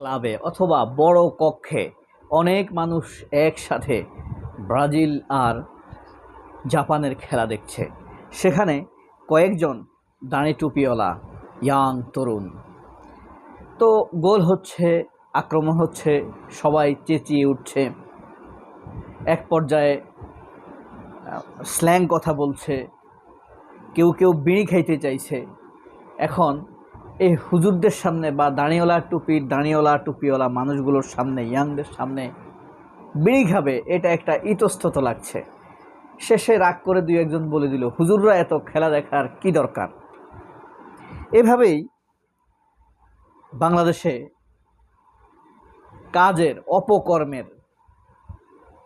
ক্লাবে অথবা বড় কক্ষে অনেক মানুষ একসাথে ব্রাজিল আর জাপানের খেলা দেখছে। সেখানে কয়েকজন দাড়ি টুপিওয়ালা ইয়াং তরুণ। তো গোল হচ্ছে, আক্রমণ হচ্ছে, সবাই চেঁচিয়ে উঠছে। এক পর্যায়ে স্ল্যাং কথা বলছে, কেউ কেউ বিড়ি খাইতে চাইছে। এখন এই হুজুরদের সামনে বা দাড়িওয়ালা টুপিওয়ালা মানুষগুলোর সামনে, ইয়াংদের সামনে বিড়ি খাবে, এটা একটা ইতস্তত লাগছে। শেষে রাগ করে দুই একজন বলে দিল, হুজুররা এত খেলা দেখার কি দরকার। এভাবেই বাংলাদেশে কাজের অপকর্মের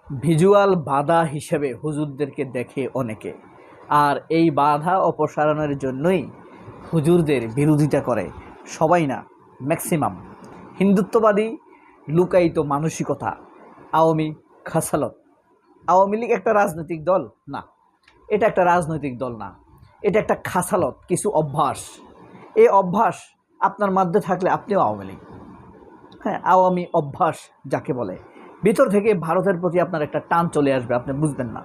ভিজুয়াল বাধা হিসেবে হুজুরদেরকে দেখে অনেকে, আর এই বাধা অপসারণের জন্যই হুজুরদের বিরোধিতা করে সবাই না, ম্যাক্সিমাম হিন্দুত্ববাদী লুকায়িত মানসিকতা, আওয়ামী খাসালত। আওয়ামী লীগ একটা রাজনৈতিক দল না, এটা একটা রাজনৈতিক দল না, এটা একটা খাসালত, কিছু অভ্যাস। এই অভ্যাস আপনার মধ্যে থাকলে আপনিও আওয়ামী লীগ। হ্যাঁ, আওয়ামী অভ্যাস যাকে বলে, ভিতর থেকে ভারতের প্রতি আপনার একটা টান চলে আসবে, আপনি বুঝবেন না।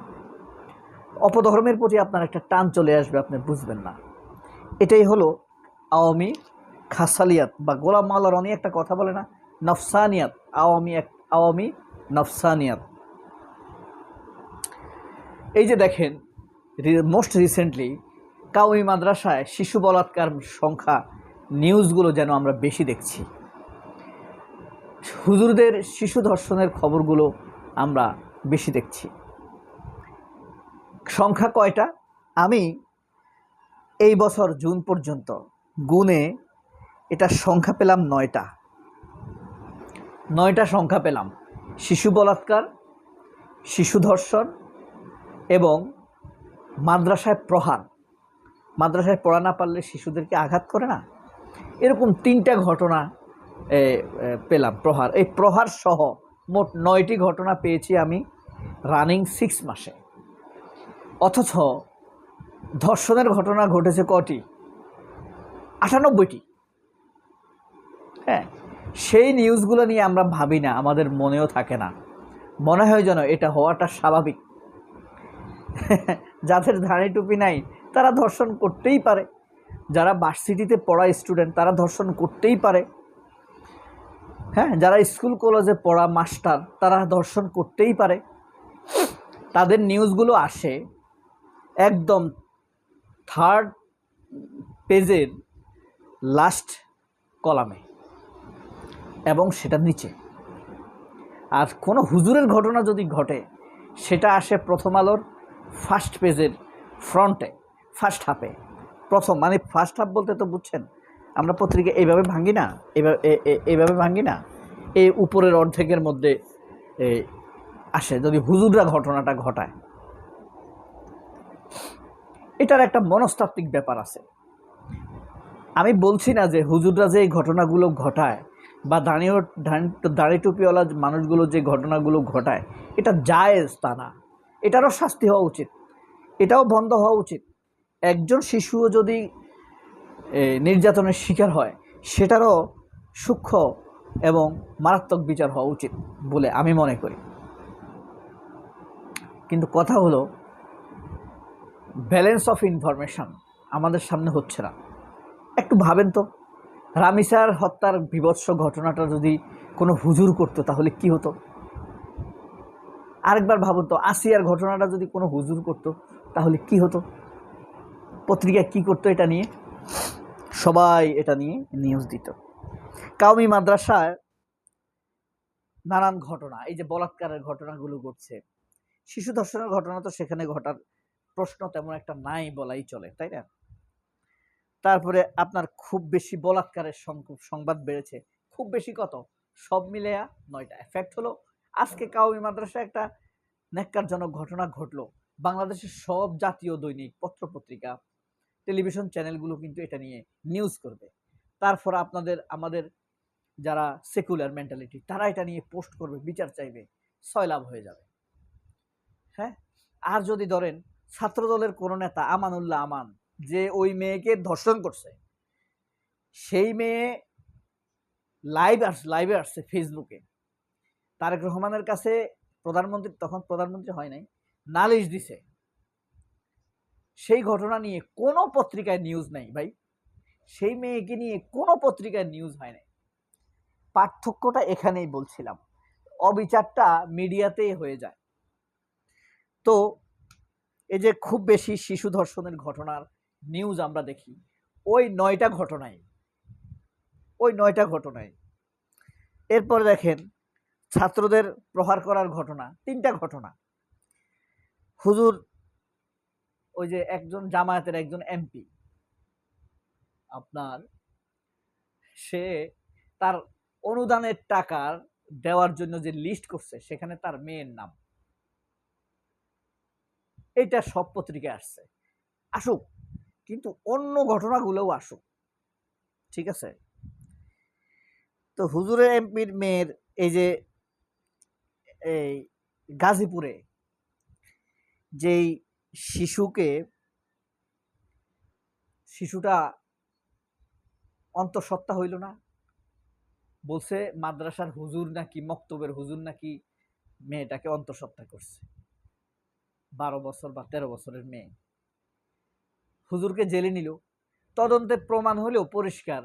অপধর্মের প্রতি আপনার একটা টান চলে আসবে, আপনি বুঝবেন না। এটাই হলো আওয়ামী খাসালিয়াত, বা গোলাম মাওলা রনি একটা কথা বলে না, নফসানিয়াত। আওয়ামী নফসানিয়াত। এই যে দেখেন, মোস্ট রিসেন্টলি কাউমি মাদ্রাসায় শিশু বলাৎকার সংখ্যা, নিউজগুলো যেন আমরা বেশি দেখছি। হুজুরদের শিশু ধর্ষণের খবরগুলো আমরা বেশি দেখছি। সংখ্যা কয়টা? আমি এই বছর জুন পর্যন্ত গুনে এটা সংখ্যা পেলাম 9টা সংখ্যা পেলাম। শিশু বলাৎকার, শিশু ধর্ষণ এবং মাদ্রাসায় প্রহার। মাদ্রাসায় পড়া না পারলে শিশুদেরকে আঘাত করে না, এরকম 3টা ঘটনা পেলাম। প্রহার, এই প্রহার সহ মোট 9টি ঘটনা পেয়েছি আমি রানিং 6 মাসে। অথচ ধর্ষণের ঘটনা ঘটেছে কটি? 98টি। হ্যাঁ, সেই নিউজগুলো নিয়ে আমরা ভাবি না, আমাদের মনেও থাকে না। মনে হয় যেন এটা হওয়াটা স্বাভাবিক। যাদের দাড়ি টুপি নাই তারা ধর্ষণ করতেই পারে, যারা ভার্সিটিতে পড়া স্টুডেন্ট তারা ধর্ষণ করতেই পারে, হ্যাঁ, যারা স্কুল কলেজে পড়া মাস্টার তারা ধর্ষণ করতেই পারে। তাদের নিউজগুলো আসে একদম 3rd পেজের লাস্ট কলামে এবং সেটা নিচে। আর কোনো হুজুরের ঘটনা যদি ঘটে সেটা আসে প্রথম আলোর ফার্স্ট পেজের ফ্রন্টে, ফার্স্ট হাফে। প্রথম মানে ফার্স্ট হাফ বলতে তো বুঝছেন, আমরা পত্রিকা এইভাবে ভাঙি না, এইভাবে ভাঙি না, এই উপরের অর্ধেকের মধ্যে আসে যদি হুজুররা ঘটনাটা ঘটায়। এটার একটা মনস্তাত্ত্বিক ব্যাপার আছে। আমি বলছি না যে হুজুররা যে এই ঘটনাগুলো ঘটায় বা দাড়ি টুপিওয়ালা মানুষগুলো যে ঘটনাগুলো ঘটায় এটা জায়েজ তা না, এটারও শাস্তি হওয়া উচিত, এটাও বন্ধ হওয়া উচিত। একজন শিশুও যদি নির্যাতনের শিকার হয় সেটারও সূক্ষ্ম এবং মারাত্মক বিচার হওয়া উচিত বলে আমি মনে করি। কিন্তু কথা হলো, ব্যালেন্স অফ ইনফরমেশন আমাদের সামনে হচ্ছে না। একটু ভাবেন তো, রামিসার হত্যার বিভৎস ঘটনাটা যদি কোনো হুজুর করতো তাহলে কি হতো? আরেকবার ভাবুন তো, আসিয়ার ঘটনাটা যদি কোনো হুজুর করতো তাহলে কি হতো? পত্রিকায় কি করতো? এটা নিয়ে সবাই এটা নিয়ে নিউজ দিত। কাউমি মাদ্রাসায় নানান ঘটনা, এই যে বলাৎকারের ঘটনাগুলো ঘটছে, শিশু ধর্ষণের ঘটনা তো সেখানে ঘটার প্রশ্ন তেমন একটা নাই বলাই চলে, তাই না? তারপরে আপনার খুব বেশি বলাৎকারের সংবাদ বেড়েছে, খুব বেশি কত? সব মিলেয়া 9টা। ফ্যাক্ট হলো, আজকে কাউমি মাদ্রাসায় একটা ন্যাক্কারজনক ঘটনা ঘটলো। বাংলাদেশের সব জাতীয় দৈনিক পত্রপত্রিকা, টেলিভিশন চ্যানেলগুলো কিন্তু এটা নিয়ে নিউজ করবে। তারপর আমাদের যারা সেকুলার মেন্টালিটি তারা এটা নিয়ে পোস্ট করবে, বিচার চাইবে, সয়লাভ হয়ে যাবে। হ্যাঁ, আর যদি ধরেন ছাত্রদলের কোন নেতা আমানুল্লাহ আমান যে ওই মেয়েকে ধর্ষণ করছে, সেই মেয়ে লাইভে আসছে ফেসবুকে, তারেক রহমানের কাছে প্রধানমন্ত্রী, তখন প্রধানমন্ত্রী হয় নাই, নালিশ দিছে। সেই ঘটনা নিয়ে কোনো পত্রিকায় নিউজ নাই ভাই, সেই মেয়েকে নিয়ে কোনো পত্রিকায় নিউজ হয় নাই। পার্থক্যটা এখানেই বলছিলাম, অবিচারটা মিডিয়াতেই হয়ে যায়। তো এই যে খুব বেশি শিশু ধর্ষণের ঘটনার নিউজ আমরা দেখি, ওই 9টা ঘটনায়। এরপর দেখেন ছাত্রদের প্রহার করার ঘটনা, 3টা ঘটনা। হুজুর, ওই যে একজন জামায়াতের একজন এমপি, আপনার সে তার অনুদানের টাকার দেওয়ার জন্য যে লিস্ট করছে, সেখানে তার মেয়ের নাম। এটা সব পত্রিকায় আসছে, আসুক, কিন্তু অন্য ঘটনাগুলোও আসুক, ঠিক আছে? তো হুজুরের এমপির মেয়ের এই যে এই গাজীপুরে যেই শিশুটা অন্তঃসত্ত্বা হইল না, বলছে মাদ্রাসার হুজুর নাকি, মক্তবের হুজুর নাকি মেয়েটাকে অন্তঃসত্ত্বা করছে। 12 বছর বা 13 বছরের মেয়ে। হুজুরকে জেলে নিল, তদন্তে প্রমাণ হলেও পরিষ্কার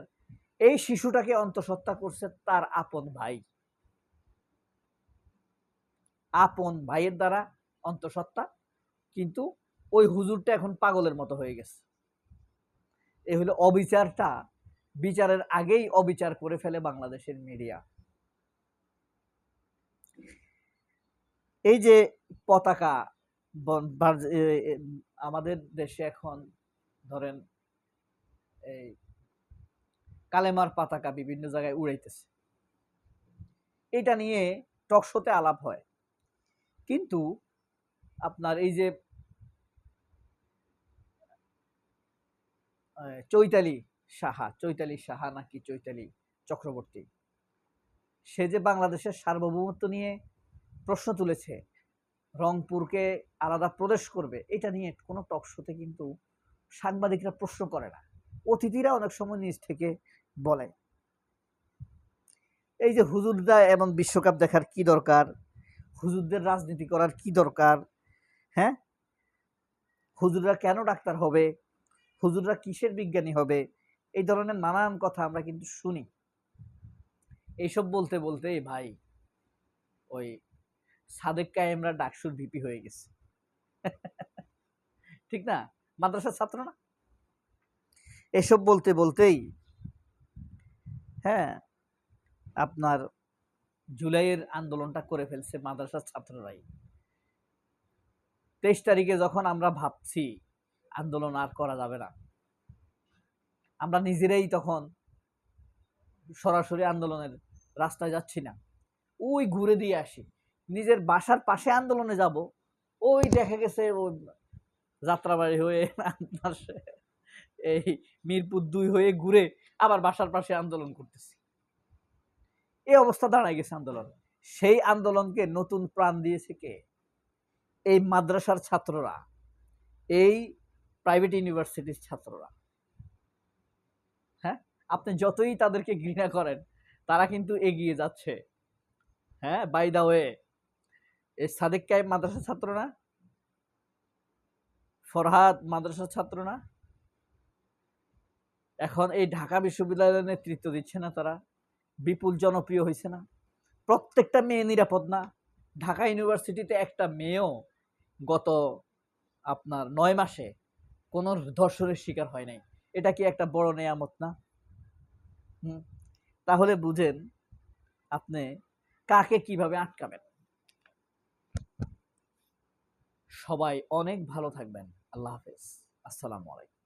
এই শিশুটাকে অন্তঃসত্ত্বা করছে তার আপন ভাইয়ের দ্বারা অন্তঃসত্ত্বা, কিন্তু ওই হুজুরটা এখন পাগলের মতো হয়ে গেছে। এই হলো অবিচারটা, বিচারের আগেই অবিচার করে ফেলে বাংলাদেশের মিডিয়া। এই যে পতাকা, আমাদের দেশে এখন ধরেন এই কালেমার পতাকা বিভিন্ন জায়গায় উড়াইতেছে, এটা নিয়ে টকশোতে আলাপ হয়। কিন্তু আপনার এই যে চৈতালি সাহা নাকি চৈতালি চক্রবর্তী, সে যে বাংলাদেশের সার্বভৌমত্ব নিয়ে প্রশ্ন তুলেছে, রংপুরকে আলাদা প্রদেশ করবে, এটা নিয়ে কোনো টকশোতে কিন্তু সাংবাদিকরা প্রশ্ন করে না, অতিথিরা অনেক সময় নিজ থেকে বলে। এই যে হুজুরদা এবং বিশ্বকাপ দেখার কি দরকার, হুজুরদের রাজনীতি করার কি দরকার, হ্যাঁ, হুজুররা কেন ডাক্তার হবে, হুজুররা কিসের বিজ্ঞানী হবে, এই ধরনের নানান কথা আমরা কিন্তু শুনি। এইসব বলতে বলতে ভাই ওই সাদেক কায়েমরা ডাকসুর ভিপি হয়ে গেছে। ঠিক না? মাদ্রাসার ছাত্র না? এসব বলতে বলতেই হ্যাঁ, আপনার জুলাইয়ের আন্দোলনটা করে ফেলছে মাদ্রাসার ছাত্ররাই। 23 তারিখে যখন আমরা ভাবছি আন্দোলন আর করা যাবে না, আমরা নিজেরাই তখন সরাসরি আন্দোলনের রাস্তায় যাচ্ছি না, ওই ঘুরে দিয়ে আসি, নিজের বাসার পাশে আন্দোলনে যাব, ওই দেখা গেছে ওই যাত্রাবাড়ি হয়ে এই মিরপুর 2 হয়ে ঘুরে আবার বাসার পাশে আন্দোলন করতেছি। এই অবস্থা দাঁড়ায় গেছে আন্দোলন। সেই আন্দোলনকে নতুন প্রাণ দিয়েছে কে? এই মাদ্রাসার ছাত্ররা, এই প্রাইভেট ইউনিভার্সিটির ছাত্ররা। হ্যাঁ, আপনি যতই তাদেরকে ঘৃণা করেন, তারা কিন্তু এগিয়ে যাচ্ছে। হ্যাঁ, বাই দা ওয়ে, এই সাদেক কায়েম মাদ্রাসার ছাত্র না? ফরহাদ মাদ্রাসার ছাত্র না? এখন এই ঢাকা বিশ্ববিদ্যালয়ের নেতৃত্ব দিচ্ছে না তারা? বিপুল জনপ্রিয় হয়েছে না? প্রত্যেকটা মেয়ে নিরাপদ না? ঢাকা ইউনিভার্সিটিতে একটা মেয়েও গত আপনার 9 মাসে কোনো ধর্ষণের শিকার হয় নাই। এটা কি একটা বড় নেয়ামত না? তাহলে বুঝেন আপনি কাকে কিভাবে আটকাবেন। সবাই অনেক ভালো থাকবেন। আল্লাহ হাফেজ। আসসালামু আলাইকুম।